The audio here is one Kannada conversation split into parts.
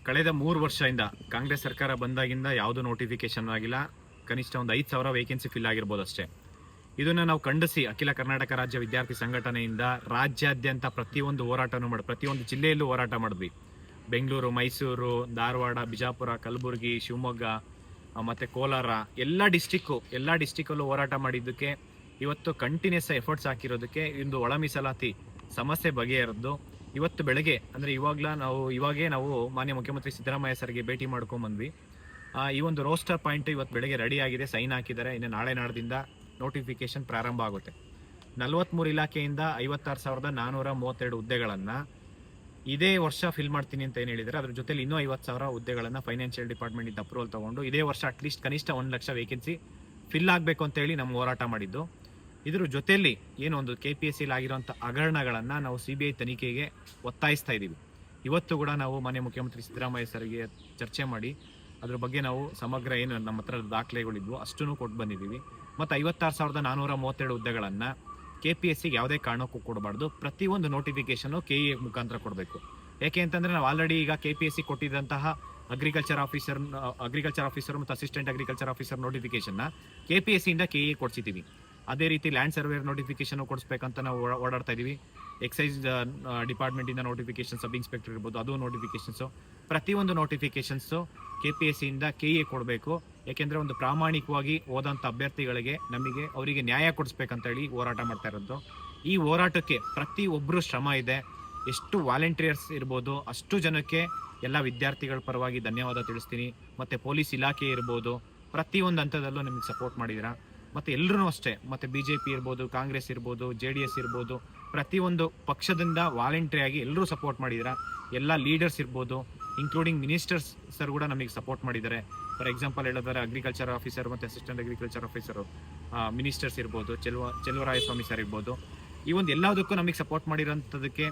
ಕಳೆದ 3 ವರ್ಷದಿಂದ ಕಾಂಗ್ರೆಸ್ ಸರ್ಕಾರ ಬಂದಾಗಿಂದ ಯಾವುದೂ ನೋಟಿಫಿಕೇಶನ್ ಆಗಿಲ್ಲ. ಕನಿಷ್ಠ ಒಂದು 5,000 ವೇಕೆನ್ಸಿ ಫಿಲ್ ಆಗಿರ್ಬೋದು ಅಷ್ಟೇ. ಇದನ್ನು ನಾವು ಖಂಡಿಸಿ ಅಖಿಲ ಕರ್ನಾಟಕ ರಾಜ್ಯ ವಿದ್ಯಾರ್ಥಿ ಸಂಘಟನೆಯಿಂದ ರಾಜ್ಯಾದ್ಯಂತ ಪ್ರತಿಯೊಂದು ಹೋರಾಟನೂ ಪ್ರತಿಯೊಂದು ಜಿಲ್ಲೆಯಲ್ಲೂ ಹೋರಾಟ ಮಾಡಿದ್ವಿ. ಬೆಂಗಳೂರು, ಮೈಸೂರು, ಧಾರವಾಡ, ಬಿಜಾಪುರ, ಕಲಬುರಗಿ, ಶಿವಮೊಗ್ಗ ಮತ್ತು ಕೋಲಾರ ಎಲ್ಲ ಡಿಸ್ಟಿಕ್ಕಲ್ಲೂ ಹೋರಾಟ ಮಾಡಿದ್ದಕ್ಕೆ ಇವತ್ತು ಕಂಟಿನ್ಯೂಸ್ ಎಫರ್ಟ್ಸ್ ಹಾಕಿರೋದಕ್ಕೆ ಇಂದು ಒಳ ಮೀಸಲಾತಿ ಸಮಸ್ಯೆ ಬಗೆಹರಿದ್ದು ಇವತ್ತು ಬೆಳಗ್ಗೆ ಅಂದರೆ ಇವಾಗೇ ನಾವು ಮಾನ್ಯ ಮುಖ್ಯಮಂತ್ರಿ ಸಿದ್ದರಾಮಯ್ಯ ಸರ್ಗೆ ಭೇಟಿ ಮಾಡ್ಕೊಂಡ್ಬಂದ್ವಿ. ಈ ಒಂದು ರೋಸ್ಟರ್ ಪಾಯಿಂಟ್ ಇವತ್ತು ಬೆಳಗ್ಗೆ ರೆಡಿ ಆಗಿದೆ, ಸೈನ್ ಹಾಕಿದ್ದಾರೆ. ಇನ್ನು ನಾಳೆ ನಾಡ್ದಿಂದ ನೋಟಿಫಿಕೇಶನ್ ಪ್ರಾರಂಭ ಆಗುತ್ತೆ. 43 ಇಲಾಖೆಯಿಂದ 56,432 ಹುದ್ದೆಗಳನ್ನು ಇದೇ ವರ್ಷ ಫಿಲ್ ಮಾಡ್ತೀನಿ ಅಂತ ಏನು ಹೇಳಿದರೆ, ಅದ್ರ ಜೊತೆಲಿ ಇನ್ನೂ 50,000 ಹುದ್ದೆಗಳನ್ನು ಫೈನಾನ್ಷಿಯಲ್ ಡಿಪಾರ್ಟ್ಮೆಂಟಿಂದ ಅಪ್ರೂವಲ್ ತೊಗೊಂಡು ಇದೇ ವರ್ಷ ಅಟ್ಲೀಸ್ಟ್ ಕನಿಷ್ಠ 1 ಲಕ್ಷ ವೇಕೆನ್ಸಿ ಫಿಲ್ ಆಗಬೇಕು ಅಂತೇಳಿ ನಮ್ಮ ಹೋರಾಟ ಮಾಡಿದ್ದು. ಇದ್ರ ಜೊತೆಯಲ್ಲಿ ಏನು ಒಂದು KPSC ಆಗಿರುವಂಥ ಹಗರಣಗಳನ್ನು ನಾವು CBI ತನಿಖೆಗೆ ಒತ್ತಾಯಿಸ್ತಾ ಇದ್ದೀವಿ. ಇವತ್ತು ಕೂಡ ನಾವು ಮಾನ್ಯ ಮುಖ್ಯಮಂತ್ರಿ ಸಿದ್ದರಾಮಯ್ಯ ಸರ್ಗೆ ಚರ್ಚೆ ಮಾಡಿ ಅದ್ರ ಬಗ್ಗೆ ನಾವು ಸಮಗ್ರ ಏನು ನಮ್ಮ ಹತ್ರ ದಾಖಲೆಗಳಿದ್ವು ಅಷ್ಟೂ ಕೊಟ್ಟು ಬಂದಿದ್ದೀವಿ. ಮತ್ತು 56,432 ಹುದ್ದೆಗಳನ್ನು KPSCಗೆ ಯಾವುದೇ ಕಾರಣಕ್ಕೂ ಕೊಡಬಾರ್ದು. ಪ್ರತಿಯೊಂದು ನೋಟಿಫಿಕೇಶನು KE ಮುಖಾಂತರ ಕೊಡಬೇಕು. ಯಾಕೆ ಅಂತಂದರೆ ನಾವು ಆಲ್ರೆಡಿ ಈಗ KPSC ಕೊಟ್ಟಿದ್ದಂತಹ ಅಗ್ರಿಕಲ್ಚರ್ ಆಫೀಸರ್ ಮತ್ತು ಅಸಿಸ್ಟೆಂಟ್ ಅಗ್ರಿಕಲ್ಚರ್ ಆಫೀಸರ್ ನೋಟಿಫಿಕೇಶನ್ನ KPSCಯಿಂದ KE ಕೊಡಿಸಿದ್ದೀವಿ. ಅದೇ ರೀತಿ ಲ್ಯಾಂಡ್ ಸರ್ವೇರ್ ನೋಟಿಫಿಕೇಶನ್ ಕೊಡಿಸ್ಬೇಕಂತ ನಾವು ಓಡಾಡ್ತಾ ಇದ್ದೀವಿ. ಎಕ್ಸೈಸ್ ಡಿಪಾರ್ಟ್ಮೆಂಟಿಂದ ನೋಟಿಫಿಕೇಶನ್, ಸಬ್ ಇನ್ಸ್ಪೆಕ್ಟರ್ ಇರ್ಬೋದು, ಅದು ನೋಟಿಫಿಕೇಶನ್ಸು, ಪ್ರತಿಯೊಂದು ನೋಟಿಫಿಕೇಶನ್ಸು KPSCಯಿಂದ KE ಕೊಡಬೇಕು. ಯಾಕೆಂದರೆ ಒಂದು ಪ್ರಾಮಾಣಿಕವಾಗಿ ಓದಂಥ ಅಭ್ಯರ್ಥಿಗಳಿಗೆ ಅವರಿಗೆ ನ್ಯಾಯ ಕೊಡಿಸ್ಬೇಕಂತ ಹೇಳಿ ಹೋರಾಟ ಮಾಡ್ತಾ ಇರೋದು. ಈ ಹೋರಾಟಕ್ಕೆ ಪ್ರತಿಯೊಬ್ಬರು ಶ್ರಮ ಇದೆ. ಎಷ್ಟು ವಾಲಂಟಿಯರ್ಸ್ ಇರ್ಬೋದು ಅಷ್ಟು ಜನಕ್ಕೆ ಎಲ್ಲ ವಿದ್ಯಾರ್ಥಿಗಳ ಪರವಾಗಿ ಧನ್ಯವಾದ ತಿಳಿಸ್ತೀನಿ. ಮತ್ತು ಪೊಲೀಸ್ ಇಲಾಖೆ ಇರ್ಬೋದು, ಪ್ರತಿಯೊಂದು ಹಂತದಲ್ಲೂ ನಿಮಗೆ ಸಪೋರ್ಟ್ ಮಾಡಿದ್ದೀರಾ. ಮತ್ತು ಎಲ್ಲರೂ ಅಷ್ಟೇ, ಮತ್ತು BJP ಇರ್ಬೋದು, ಕಾಂಗ್ರೆಸ್ ಇರ್ಬೋದು, JDS ಇರ್ಬೋದು, ಪ್ರತಿಯೊಂದು ಪಕ್ಷದಿಂದ ವಾಲಂಟ್ರಿಯಾಗಿ ಎಲ್ಲರೂ ಸಪೋರ್ಟ್ ಮಾಡಿದ್ದೀರಾ. ಎಲ್ಲ ಲೀಡರ್ಸ್ ಇರ್ಬೋದು, ಇನ್ಕ್ಲೂಡಿಂಗ್ ಮಿನಿಸ್ಟರ್ಸ್ ಸರ್ ಕೂಡ ನಮಗೆ ಸಪೋರ್ಟ್ ಮಾಡಿದ್ದಾರೆ. ಫಾರ್ ಎಕ್ಸಾಂಪಲ್ ಹೇಳಿದ್ರೆ ಅಗ್ರಿಕಲ್ಚರ್ ಆಫೀಸರ್ ಮತ್ತು ಅಸಿಸ್ಟೆಂಟ್ ಅಗ್ರಿಕಲ್ಚರ್ ಆಫೀಸರು ಮಿನಿಸ್ಟರ್ಸ್ ಇರ್ಬೋದು, ಚೆಲುವರಾಯಸ್ವಾಮಿ ಸರ್ ಇರ್ಬೋದು. ಈ ಒಂದು ಎಲ್ಲದಕ್ಕೂ ನಮಗೆ ಸಪೋರ್ಟ್ ಮಾಡಿರೋಂಥದ್ದಕ್ಕೆ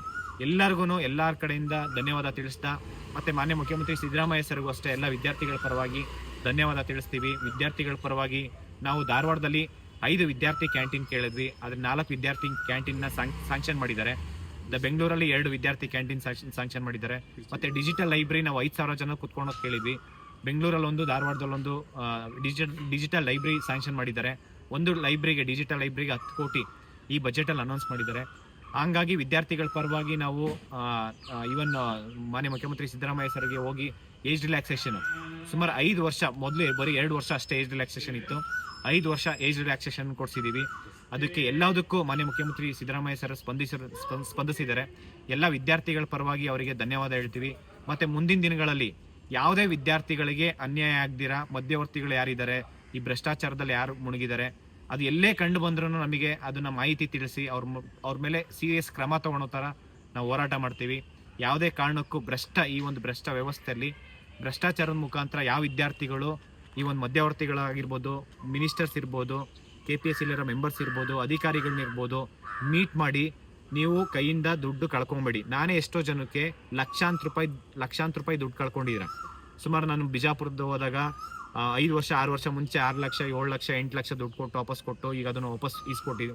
ಎಲ್ಲರಿಗೂ ಎಲ್ಲರ ಕಡೆಯಿಂದ ಧನ್ಯವಾದ ತಿಳಿಸ್ತಾ, ಮತ್ತು ಮಾನ್ಯ ಮುಖ್ಯಮಂತ್ರಿ ಸಿದ್ದರಾಮಯ್ಯ ಸರ್ಗೂ ಅಷ್ಟೇ ಎಲ್ಲ ವಿದ್ಯಾರ್ಥಿಗಳ ಪರವಾಗಿ ಧನ್ಯವಾದ ತಿಳಿಸ್ತೀವಿ. ವಿದ್ಯಾರ್ಥಿಗಳ ಪರವಾಗಿ ನಾವು ಧಾರವಾಡದಲ್ಲಿ 5 ವಿದ್ಯಾರ್ಥಿ ಕ್ಯಾಂಟೀನ್ ಕೇಳಿದ್ವಿ, ಅದ್ರ 4 ವಿದ್ಯಾರ್ಥಿ ಕ್ಯಾಂಟೀನ್ನ ಸ್ಯಾಂಕ್ಷನ್ ಮಾಡಿದ್ದಾರೆ. ಬೆಂಗಳೂರಲ್ಲಿ 2 ವಿದ್ಯಾರ್ಥಿ ಕ್ಯಾಂಟೀನ್ ಸ್ಯಾಂಕ್ಷನ್ ಮಾಡಿದ್ದಾರೆ. ಮತ್ತು ಡಿಜಿಟಲ್ ಲೈಬ್ರರಿ ನಾವು 5,000 ಜನ ಕುತ್ಕೊಂಡು ಕೇಳಿದ್ವಿ. ಬೆಂಗಳೂರಲ್ಲೊಂದು, ಧಾರವಾಡದಲ್ಲೊಂದು ಡಿಜಿಟಲ್ ಲೈಬ್ರರಿ ಸ್ಯಾಂಕ್ಷನ್ ಮಾಡಿದ್ದಾರೆ. ಒಂದು ಲೈಬ್ರರಿಗೆ, ಡಿಜಿಟಲ್ ಲೈಬ್ರರಿಗೆ 10 ಕೋಟಿ ಈ ಬಜೆಟಲ್ಲಿ ಅನೌನ್ಸ್ ಮಾಡಿದ್ದಾರೆ. ಹಾಗಾಗಿ ವಿದ್ಯಾರ್ಥಿಗಳ ಪರವಾಗಿ ನಾವು ಈವನ್ ಮಾನ್ಯ ಮುಖ್ಯಮಂತ್ರಿ ಸಿದ್ದರಾಮಯ್ಯ ಸರ್ಗೆ ಹೋಗಿ ಏಜ್ ರಿಲ್ಯಾಕ್ಸೇಷನ್ ಸುಮಾರು 5 ವರ್ಷ, ಮೊದಲು ಬರೀ 2 ವರ್ಷ ಅಷ್ಟೇ ಏಜ್ ರಿಲ್ಯಾಕ್ಸೇಷನ್ ಇತ್ತು, 5 ವರ್ಷ ಏಜ್ ರಿಲ್ಯಾಕ್ಸೇಷನ್ ಕೊಡಿಸಿದ್ದೀವಿ. ಅದಕ್ಕೆ ಎಲ್ಲದಕ್ಕೂ ಮಾನ್ಯ ಮುಖ್ಯಮಂತ್ರಿ ಸಿದ್ದರಾಮಯ್ಯ ಸರ್ ಸ್ಪಂದಿಸಿದ್ದಾರೆ. ಎಲ್ಲ ವಿದ್ಯಾರ್ಥಿಗಳ ಪರವಾಗಿ ಅವರಿಗೆ ಧನ್ಯವಾದ ಹೇಳ್ತೀವಿ. ಮತ್ತು ಮುಂದಿನ ದಿನಗಳಲ್ಲಿ ಯಾವುದೇ ವಿದ್ಯಾರ್ಥಿಗಳಿಗೆ ಅನ್ಯಾಯ ಆಗದಿರ, ಮಧ್ಯವರ್ತಿಗಳು ಯಾರಿದ್ದಾರೆ, ಈ ಭ್ರಷ್ಟಾಚಾರದಲ್ಲಿ ಯಾರು ಮುಳುಗಿದ್ದಾರೆ, ಅದು ಎಲ್ಲೇ ಕಂಡು ಬಂದ್ರೂ ನಮಗೆ ಅದನ್ನು ಮಾಹಿತಿ ತಿಳಿಸಿ ಅವ್ರ ಮೇಲೆ ಸೀರಿಯಸ್ ಕ್ರಮ ತಗೊಳ್ಳೋ ಥರ ನಾವು ಹೋರಾಟ ಮಾಡ್ತೀವಿ. ಯಾವುದೇ ಕಾರಣಕ್ಕೂ ಈ ಒಂದು ಭ್ರಷ್ಟ ವ್ಯವಸ್ಥೆಯಲ್ಲಿ ಭ್ರಷ್ಟಾಚಾರದ ಮುಖಾಂತರ ಯಾವ ವಿದ್ಯಾರ್ಥಿಗಳು, ಈ ಒಂದು ಮಧ್ಯವರ್ತಿಗಳಾಗಿರ್ಬೋದು, ಮಿನಿಸ್ಟರ್ಸ್ ಇರ್ಬೋದು, KPSCಲಿರೋ ಮೆಂಬರ್ಸ್ ಇರ್ಬೋದು, ಅಧಿಕಾರಿಗಳನ್ನಿರ್ಬೋದು, ಮೀಟ್ ಮಾಡಿ ನೀವು ಕೈಯಿಂದ ದುಡ್ಡು ಕಳ್ಕೊಬೇಡಿ. ನಾನೇ ಎಷ್ಟೋ ಜನಕ್ಕೆ ಲಕ್ಷಾಂತರ ರೂಪಾಯಿ ದುಡ್ಡು ಕಳ್ಕೊಂಡಿದ್ದೀರ. ಸುಮಾರು ನಾನು ಬಿಜಾಪುರದ್ದು ಹೋದಾಗ 5 ವರ್ಷ 6 ವರ್ಷ ಮುಂಚೆ 6 ಲಕ್ಷ 7 ಲಕ್ಷ 8 ಲಕ್ಷ ದುಡ್ಡು ಕೊಟ್ಟು ವಾಪಸ್ ಕೊಟ್ಟು ಈಗ ಅದನ್ನು ವಾಪಸ್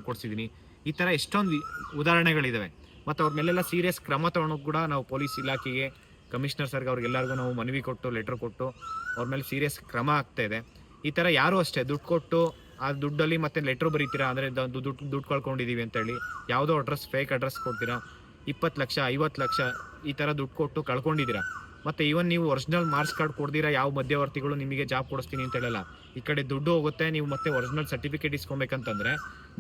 ಕೊಡಿಸಿದ್ದೀನಿ. ಈ ಥರ ಎಷ್ಟೊಂದು ಉದಾಹರಣೆಗಳಿದ್ದಾವೆ. ಮತ್ತು ಅವ್ರ ಮೇಲೆಲ್ಲ ಸೀರಿಯಸ್ ಕ್ರಮ ತಗೊಳೋಕೆ ಕೂಡ ನಾವು ಪೊಲೀಸ್ ಇಲಾಖೆಗೆ, ಕಮಿಷನರ್ ಸರ್ಗೆ, ಅವ್ರಿಗೆಲ್ಲರಿಗೂ ನಾವು ಮನವಿ ಕೊಟ್ಟು, ಲೆಟ್ರ್ ಕೊಟ್ಟು ಅವ್ರ ಮೇಲೆ ಸೀರಿಯಸ್ ಕ್ರಮ ಆಗ್ತಾಯಿದೆ. ಈ ಥರ ಯಾರೂ ಅಷ್ಟೇ ದುಡ್ಡು ಕೊಟ್ಟು ಆ ದುಡ್ಡಲ್ಲಿ ಮತ್ತೆ ಲೆಟ್ರ್ ಬರೀತೀರಾ, ಅಂದರೆ ದುಡ್ಡು ಕಳ್ಕೊಂಡಿದ್ದೀವಿ ಅಂತೇಳಿ ಯಾವುದೋ ಫೇಕ್ ಅಡ್ರೆಸ್ ಕೊಡ್ತೀರಾ, 20 ಲಕ್ಷ 50 ಲಕ್ಷ ಈ ಥರ ದುಡ್ಡು ಕೊಟ್ಟು ಕಳ್ಕೊಂಡಿದ್ದೀರಾ. ಮತ್ತು ಈವನ್ ನೀವು ಒರಿಜಿನಲ್ ಮಾರ್ಕ್ಸ್ ಕಾರ್ಡ್ ಕೊಡ್ದಿರಾ ಯಾವ ಮಧ್ಯವರ್ತಿಗಳು ನಿಮಗೆ ಜಾಬ್ ಕೊಡಿಸ್ತೀನಿ ಅಂತ ಹೇಳಲ್ಲ. ಈ ಕಡೆ ದುಡ್ಡು ಹೋಗುತ್ತೆ, ನೀವು ಮತ್ತೆ ಒರಿಜಿನಲ್ ಸರ್ಟಿಫಿಕೇಟ್ ಇಸ್ಕೊಬೇಕಂತಂದರೆ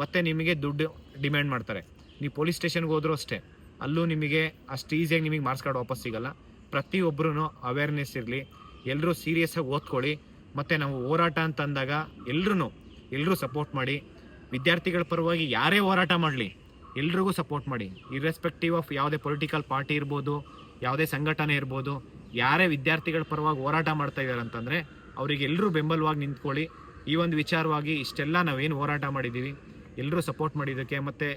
ಮತ್ತೆ ನಿಮಗೆ ದುಡ್ಡು ಡಿಮ್ಯಾಂಡ್ ಮಾಡ್ತಾರೆ. ನೀವು ಪೊಲೀಸ್ ಸ್ಟೇಷನ್ಗೆ ಹೋದ್ರೂ ಅಷ್ಟೇ, ಅಲ್ಲೂ ನಿಮಗೆ ಅಷ್ಟು ಈಸಿಯಾಗಿ ನಿಮಗೆ ಮಾರ್ಕ್ಸ್ ಕಾರ್ಡ್ ವಾಪಸ್ ಸಿಗಲ್ಲ. ಪ್ರತಿಯೊಬ್ಬರೂ ಅವೇರ್ನೆಸ್ ಇರಲಿ, ಎಲ್ಲರೂ ಸೀರಿಯಸ್ಸಾಗಿ ಓದ್ಕೊಳ್ಳಿ. ಮತ್ತು ನಾವು ಹೋರಾಟ ಅಂತ ಅಂದಾಗ ಎಲ್ಲರೂ ಸಪೋರ್ಟ್ ಮಾಡಿ. ವಿದ್ಯಾರ್ಥಿಗಳ ಪರವಾಗಿ ಯಾರೇ ಹೋರಾಟ ಮಾಡಲಿ ಎಲ್ರಿಗೂ ಸಪೋರ್ಟ್ ಮಾಡಿ, ಇರ್ರೆಸ್ಪೆಕ್ಟಿವ್ ಆಫ್ ಯಾವುದೇ ಪೊಲಿಟಿಕಲ್ ಪಾರ್ಟಿ ಇರ್ಬೋದು, ಯಾವುದೇ ಸಂಘಟನೆ ಇರ್ಬೋದು. ಯಾರೇ ವಿದ್ಯಾರ್ಥಿಗಳ ಪರವಾಗಿ ಹೋರಾಟ ಮಾಡ್ತಾ ಇದ್ದಾರೆ ಅಂತಂದರೆ ಅವರಿಗೆ ಎಲ್ಲರೂ ಬೆಂಬಲವಾಗಿ ನಿಂತ್ಕೊಳ್ಳಿ. ಈ ಒಂದು ವಿಚಾರವಾಗಿ ಇಷ್ಟೆಲ್ಲ ನಾವೇನು ಹೋರಾಟ ಮಾಡಿದ್ದೀವಿ ಎಲ್ಲರೂ ಸಪೋರ್ಟ್ ಮಾಡಿದ್ದಕ್ಕೆ, ಮತ್ತು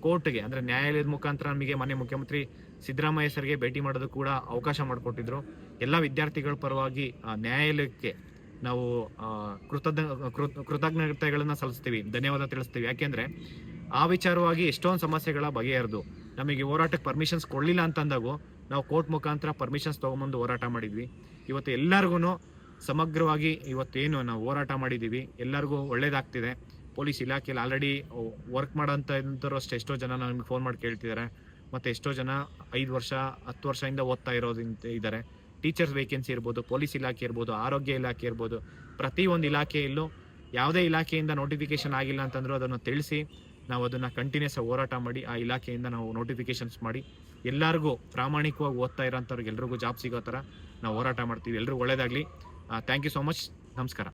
ಕೋರ್ಟ್ಗೆ ಅಂದರೆ ನ್ಯಾಯಾಲಯದ ಮುಖಾಂತರ ನಮಗೆ ಮಾನ್ಯ ಮುಖ್ಯಮಂತ್ರಿ ಸಿದ್ದರಾಮಯ್ಯ ಸರ್ಗೆ ಭೇಟಿ ಮಾಡೋದು ಕೂಡ ಅವಕಾಶ ಮಾಡಿಕೊಟ್ಟಿದ್ರು. ಎಲ್ಲ ವಿದ್ಯಾರ್ಥಿಗಳ ಪರವಾಗಿ ನ್ಯಾಯಾಲಯಕ್ಕೆ ನಾವು ಕೃತಜ್ಞತೆಗಳನ್ನು ಸಲ್ಲಿಸ್ತೀವಿ, ಧನ್ಯವಾದ ತಿಳಿಸ್ತೀವಿ. ಯಾಕೆಂದರೆ ಆ ವಿಚಾರವಾಗಿ ಎಷ್ಟೊಂದು ಸಮಸ್ಯೆಗಳ ಬಗೆಹರಿದು ನಮಗೆ ಹೋರಾಟಕ್ಕೆ ಪರ್ಮಿಷನ್ಸ್ ಕೊಡಲಿಲ್ಲ ಅಂತಂದಾಗೂ ನಾವು ಕೋರ್ಟ್ ಮುಖಾಂತರ ಪರ್ಮಿಷನ್ಸ್ ತೊಗೊಂಬಂದು ಹೋರಾಟ ಮಾಡಿದ್ವಿ. ಇವತ್ತು ಎಲ್ಲರಿಗೂ ಸಮಗ್ರವಾಗಿ ಇವತ್ತೇನು ನಾವು ಹೋರಾಟ ಮಾಡಿದ್ದೀವಿ ಎಲ್ಲರಿಗೂ ಒಳ್ಳೇದಾಗ್ತಿದೆ. ಪೊಲೀಸ್ ಇಲಾಖೆಯಲ್ಲಿ ಆಲ್ರೆಡಿ ವರ್ಕ್ ಮಾಡೋಂಥವ್ರು ಅಷ್ಟೇ ಎಷ್ಟೋ ಜನ ನಮಗೆ ಫೋನ್ ಮಾಡಿ ಕೇಳ್ತಿದ್ದಾರೆ. ಮತ್ತು ಎಷ್ಟೋ ಜನ 5 ವರ್ಷ 10 ವರ್ಷದಿಂದ ಓದ್ತಾ ಇರೋದು ಇದ್ದಾರೆ. ಟೀಚರ್ಸ್ ವೇಕೆನ್ಸಿ ಇರ್ಬೋದು, ಪೊಲೀಸ್ ಇಲಾಖೆ ಇರ್ಬೋದು, ಆರೋಗ್ಯ ಇಲಾಖೆ ಇರ್ಬೋದು, ಪ್ರತಿಯೊಂದು ಇಲಾಖೆಯಲ್ಲೂ ಯಾವುದೇ ಇಲಾಖೆಯಿಂದ ನೋಟಿಫಿಕೇಶನ್ ಆಗಿಲ್ಲ ಅಂತಂದ್ರೂ ಅದನ್ನು ತಿಳಿಸಿ ನಾವು ಅದನ್ನು ಕಂಟಿನ್ಯೂಸ್ ಹೋರಾಟ ಮಾಡಿ ಆ ಇಲಾಖೆಯಿಂದ ನಾವು ನೋಟಿಫಿಕೇಶನ್ಸ್ ಮಾಡಿ ಎಲ್ಲರಿಗೂ ಪ್ರಾಮಾಣಿಕವಾಗಿ ಓದ್ತಾ ಇರೋಂಥವ್ರಿಗೆ ಎಲ್ರಿಗೂ ಜಾಬ್ ಸಿಗೋ ಥರ ನಾವು ಹೋರಾಟ ಮಾಡ್ತೀವಿ. ಎಲ್ರಿಗೂ ಒಳ್ಳೇದಾಗಲಿ. Thank you so much. ನಮಸ್ಕಾರ.